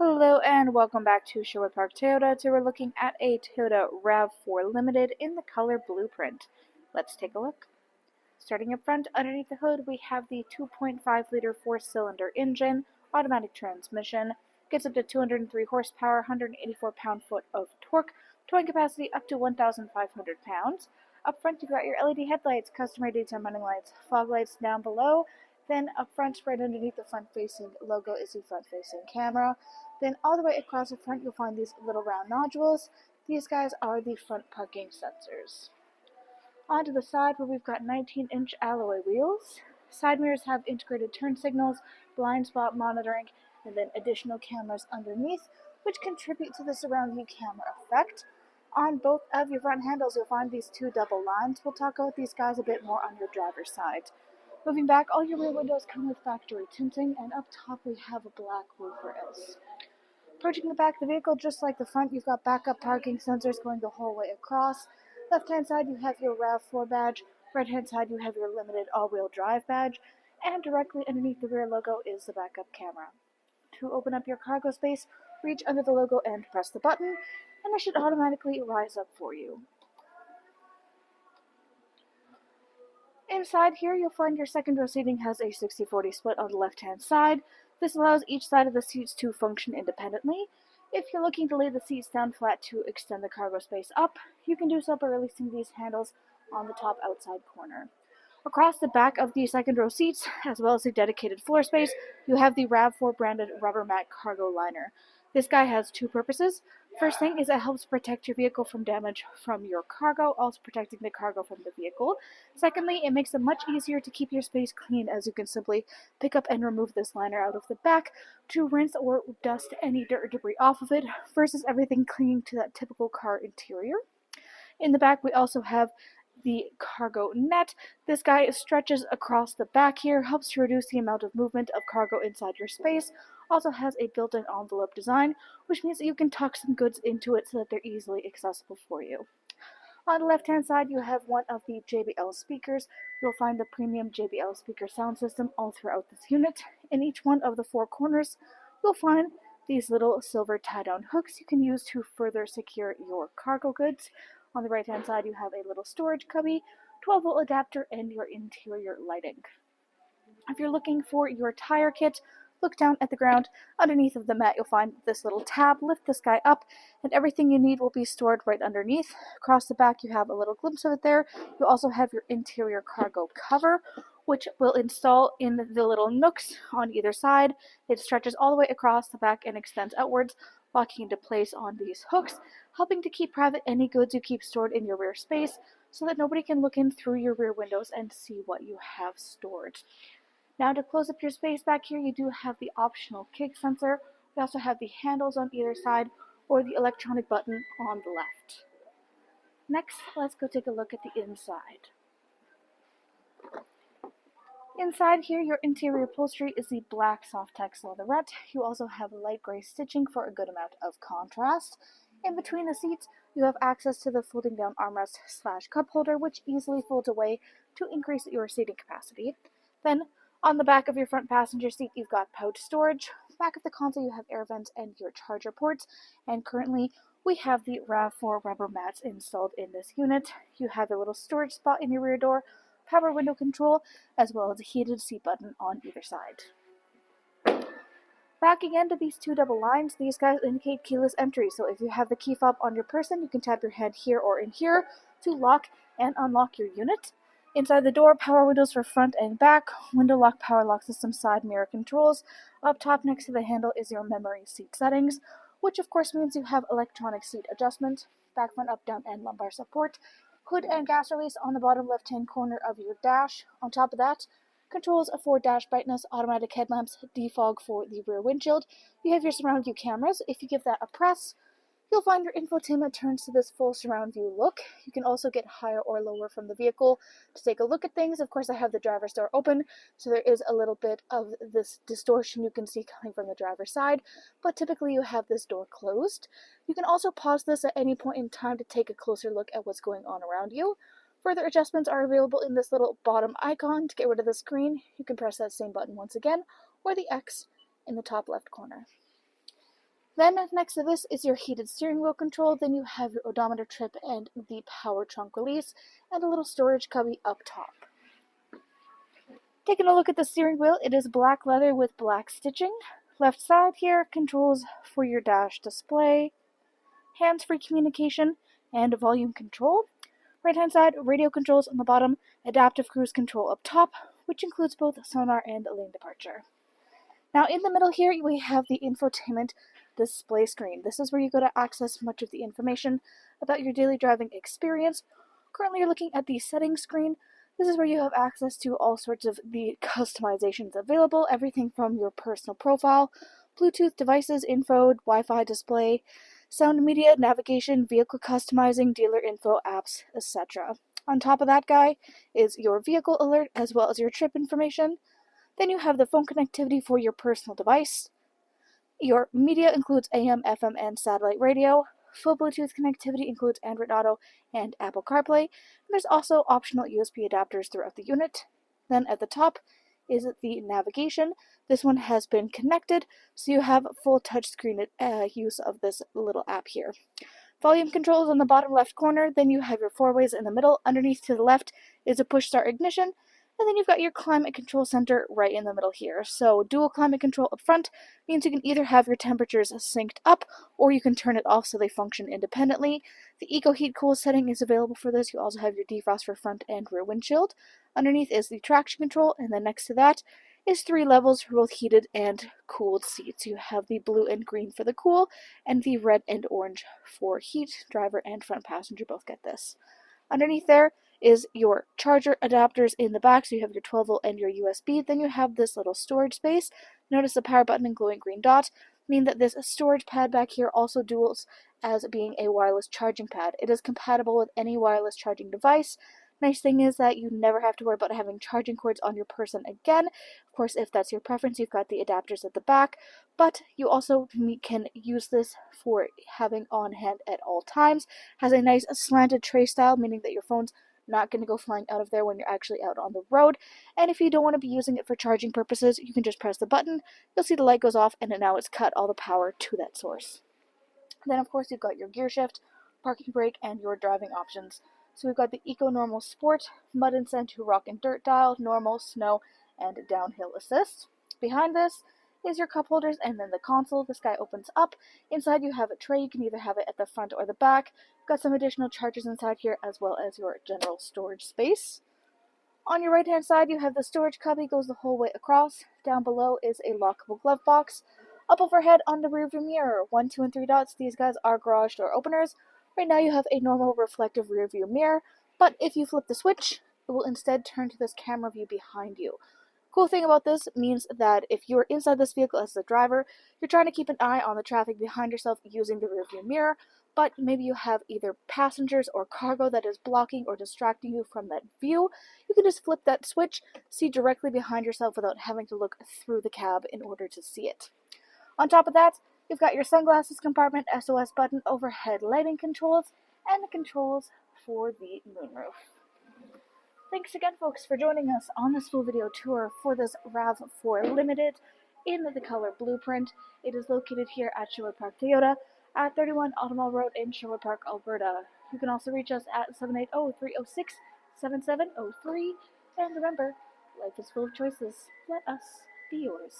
Hello and welcome back to Sherwood Park Toyota. Today we're looking at a Toyota RAV4 Limited in the color blueprint. Let's take a look. Starting up front, underneath the hood, we have the 2.5-liter 4-cylinder engine, automatic transmission, gets up to 203 horsepower, 184 pound-foot of torque, towing capacity up to 1,500 pounds. Up front, you've got your LED headlights, customary daytime running lights, fog lights down below. Then up front, right underneath the front-facing logo, is the front-facing camera. Then all the way across the front, you'll find these little round nodules. These guys are the front parking sensors. Onto the side, where we've got 19-inch alloy wheels. Side mirrors have integrated turn signals, blind spot monitoring, and then additional cameras underneath, which contribute to the surround view camera effect. On both of your front handles, you'll find these two double lines. We'll talk about these guys a bit more on your driver's side. Moving back, all your rear windows come with factory tinting, and up top we have a black roof rails. Approaching the back of the vehicle, just like the front, you've got backup parking sensors going the whole way across. Left-hand side, you have your RAV4 badge. Right-hand side, you have your limited all-wheel drive badge. And directly underneath the rear logo is the backup camera. To open up your cargo space, reach under the logo and press the button, and it should automatically rise up for you. Inside here, you'll find your second row seating has a 60-40 split on the left-hand side. This allows each side of the seats to function independently. If you're looking to lay the seats down flat to extend the cargo space up, you can do so by releasing these handles on the top outside corner. Across the back of the second row seats, as well as the dedicated floor space, you have the RAV4 branded rubber mat cargo liner. This guy has two purposes. First thing is it helps protect your vehicle from damage from your cargo, also protecting the cargo from the vehicle. Secondly, it makes it much easier to keep your space clean, as you can simply pick up and remove this liner out of the back to rinse or dust any dirt or debris off of it, versus everything clinging to that typical car interior. In the back, we also have the cargo net. This guy stretches across the back here, helps to reduce the amount of movement of cargo inside your space. Also has a built-in envelope design, which means that you can tuck some goods into it so that they're easily accessible for you. On the left-hand side, you have one of the JBL speakers. You'll find the premium JBL speaker sound system all throughout this unit. In each one of the four corners, you'll find these little silver tie-down hooks you can use to further secure your cargo goods. On the right-hand side, you have a little storage cubby, 12-volt adapter, and your interior lighting. If you're looking for your tire kit, look down at the ground. Underneath of the mat, you'll find this little tab. Lift this guy up, and everything you need will be stored right underneath. Across the back, you have a little glimpse of it there. You also have your interior cargo cover, which will install in the little nooks on either side. It stretches all the way across the back and extends outwards, locking into place on these hooks, helping to keep private any goods you keep stored in your rear space so that nobody can look in through your rear windows and see what you have stored. Now, to close up your space back here, you do have the optional kick sensor. We also have the handles on either side, or the electronic button on the left. Next, let's go take a look at the inside. Inside here, your interior upholstery is the black soft-tex leatherette. You also have light gray stitching for a good amount of contrast. In between the seats, you have access to the folding down armrest / cup holder, which easily folds away to increase your seating capacity. Then, on the back of your front passenger seat, you've got pouch storage. Back of the console, you have air vents and your charger ports. And currently, we have the RAV4 rubber mats installed in this unit. You have a little storage spot in your rear door, power window control, as well as a heated seat button on either side. Back again to these two double lines, these guys indicate keyless entry. So if you have the key fob on your person, you can tap your hand here or in here to lock and unlock your unit. Inside the door, power windows for front and back, window lock, power lock system, side mirror controls. Up top next to the handle is your memory seat settings, which of course means you have electronic seat adjustment, back, front, up, down, and lumbar support. Hood and gas release on the bottom left-hand corner of your dash. On top of that, controls for dash brightness, automatic headlamps, defog for the rear windshield. You have your surround view cameras. If you give that a press, you'll find your infotainment turns to this full surround view look. You can also get higher or lower from the vehicle to take a look at things. Of course, I have the driver's door open, so there is a little bit of this distortion you can see coming from the driver's side, but typically you have this door closed. You can also pause this at any point in time to take a closer look at what's going on around you. Further adjustments are available in this little bottom icon. To get rid of the screen, you can press that same button once again, or the X in the top left corner. Then next to this is your heated steering wheel control. Then you have your odometer trip and the power trunk release and a little storage cubby up top. Taking a look at the steering wheel, it is black leather with black stitching. Left side here, controls for your dash display, hands-free communication, and volume control. Right hand side, radio controls on the bottom, adaptive cruise control up top, which includes both sonar and lane departure. Now in the middle here, we have the infotainment display screen. This is where you go to access much of the information about your daily driving experience. Currently you're looking at the settings screen. This is where you have access to all sorts of the customizations available, everything from your personal profile, Bluetooth devices, info, Wi-Fi display, sound media, navigation, vehicle customizing, dealer info, apps, etc. On top of that guy is your vehicle alert as well as your trip information. Then you have the phone connectivity for your personal device. Your media includes AM, FM, and satellite radio. Full Bluetooth connectivity includes Android Auto and Apple CarPlay. And there's also optional USB adapters throughout the unit. Then at the top is the navigation. This one has been connected, so you have full touchscreen use of this little app here. Volume controls on the bottom left corner, then you have your four ways in the middle. Underneath to the left is a push start ignition, and then you've got your climate control center right in the middle here. So dual climate control up front means you can either have your temperatures synced up or you can turn it off so they function independently. The Eco Heat Cool setting is available for this. You also have your defrost for front and rear windshield. Underneath is the traction control, and then next to that is 3 levels for both heated and cooled seats. You have the blue and green for the cool, and the red and orange for heat. Driver and front passenger both get this. Underneath there is your charger adapters in the back, so you have your 12-volt and your USB. Then you have this little storage space. Notice the power button and glowing green dot mean that this storage pad back here also duals as being a wireless charging pad. It is compatible with any wireless charging device. Nice thing is that you never have to worry about having charging cords on your person again. Of course, if that's your preference, you've got the adapters at the back, but you also can use this for having on hand at all times. Has a nice slanted tray style, meaning that your phone's not going to go flying out of there when you're actually out on the road. And if you don't want to be using it for charging purposes, you can just press the button. You'll see the light goes off, and now it's cut all the power to that source. Then, of course, you've got your gear shift, parking brake, and your driving options. So we've got the Eco Normal Sport, Mud and Sand to Rock and Dirt dial, Normal, Snow, and Downhill Assist. Behind this is your cup holders and then the console. This guy opens up. Inside you have a tray. You can either have it at the front or the back. You've got some additional chargers inside here as well as your general storage space. On your right hand side you have the storage cubby, goes the whole way across. Down below is a lockable glove box. Up overhead on the rearview mirror, 1, 2, and 3 dots. These guys are garage door openers. Right now you have a normal reflective rear view mirror, but if you flip the switch, it will instead turn to this camera view behind you. Cool thing about this means that if you're inside this vehicle as the driver, you're trying to keep an eye on the traffic behind yourself using the rear view mirror, but maybe you have either passengers or cargo that is blocking or distracting you from that view. You can just flip that switch, see directly behind yourself without having to look through the cab in order to see it. On top of that, you've got your sunglasses compartment, SOS button, overhead lighting controls, and the controls for the moonroof. Thanks again, folks, for joining us on this full video tour for this RAV4 Limited in the color Blueprint. It is located here at Sherwood Park Toyota at 31 Automall Road in Sherwood Park, Alberta. You can also reach us at 780-306-7703. And remember, life is full of choices. Let us be yours.